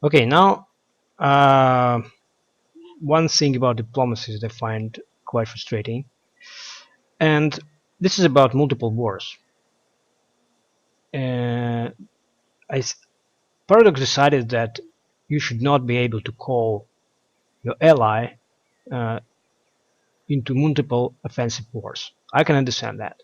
Okay, now uh, one thing about diplomacy that I find quite frustrating, and this is about multiple wars. Uh, Paradox decided that you should not be able to call your ally uh, into multiple offensive wars. I can understand that.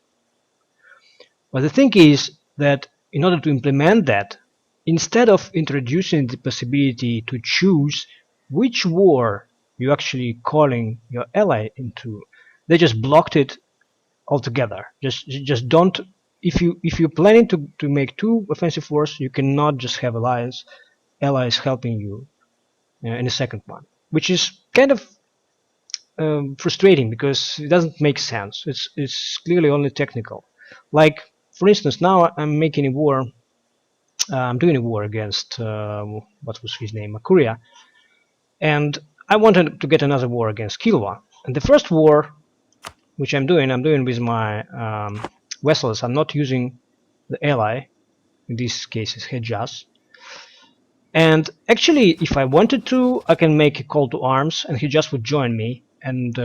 But the thing is that in order to implement that, instead of introducing the possibility to choose which war you're actually calling your ally into, they just blocked it altogether. Just don't. If you're planning to make two offensive wars, you cannot just have allies helping you in the second one, which is kind of frustrating because it doesn't make sense. It's clearly only technical. Like for instance, now I'm making a war. I'm doing a war against what was his name, Makuria, and I wanted to get another war against Kilwa. And the first war, which I'm doing with my vessels. I'm not using the ally. In this case, is Hejaz. And actually, if I wanted to, I can make a call to arms, and he just would join me, and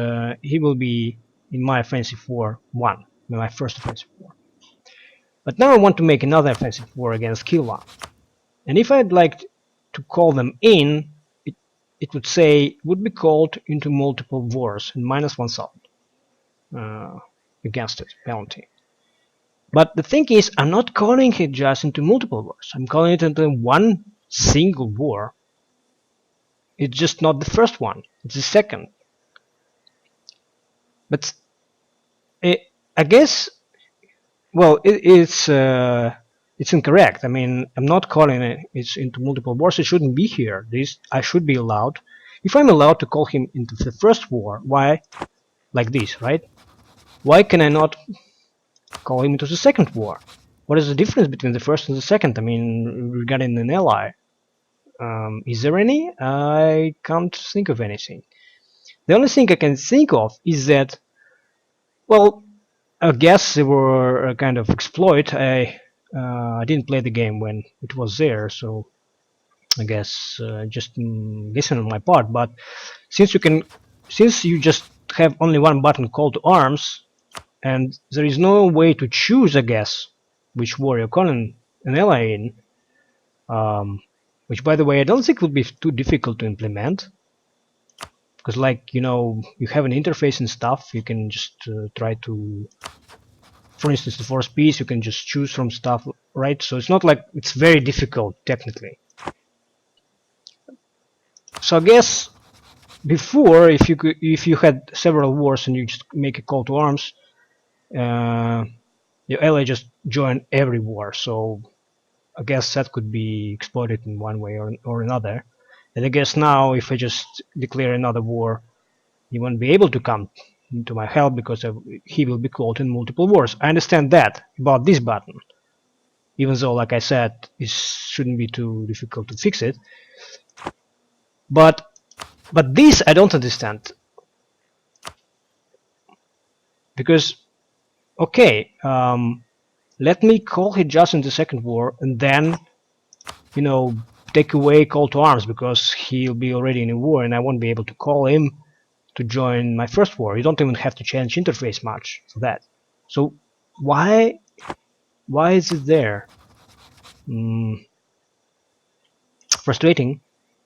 he will be in my offensive war one, my first offensive war. But now I want to make another offensive war against Kilwa, and if I'd like to call them in, it would say it would be called into multiple wars and minus 1,000 against it penalty. But the thing is, I'm not calling it just into multiple wars. I'm calling it into one single war. It's just not the first one. It's the second. But I guess, well, it's incorrect. I mean, I'm not calling it's into multiple wars. It shouldn't be here. I should be allowed. If I'm allowed to call him into the first war, why like this, right? Why can I not call him into the second war? What is the difference between the first and the second? I mean, regarding an ally, is there any? I can't think of anything. The only thing I can think of is that, well, I guess they were a kind of exploit. I didn't play the game when it was there, so I guess just guessing on my part. But since you just have only one button, call to arms, and there is no way to choose, I guess, which war you're calling an ally in. Which, by the way, I don't think would be too difficult to implement, because, like, you have an interface and stuff. You can just try to, for instance, the force piece. You can just choose from stuff, right? So it's not like it's very difficult technically. So I guess before, if you had several wars and you just make a call to arms, uh, your ally just join every war. So I guess that could be exploited in one way or another. And I guess now, if I just declare another war, he won't be able to come to my help because he will be called in multiple wars. I understand that about this button, even though, like I said, it shouldn't be too difficult to fix it. But this I don't understand, because okay, let me call Hijaz in the second war and then take away call to arms because he'll be already in a war and I won't be able to call him to join my first war. You don't even have to change interface much for that. So why is it there? Frustrating.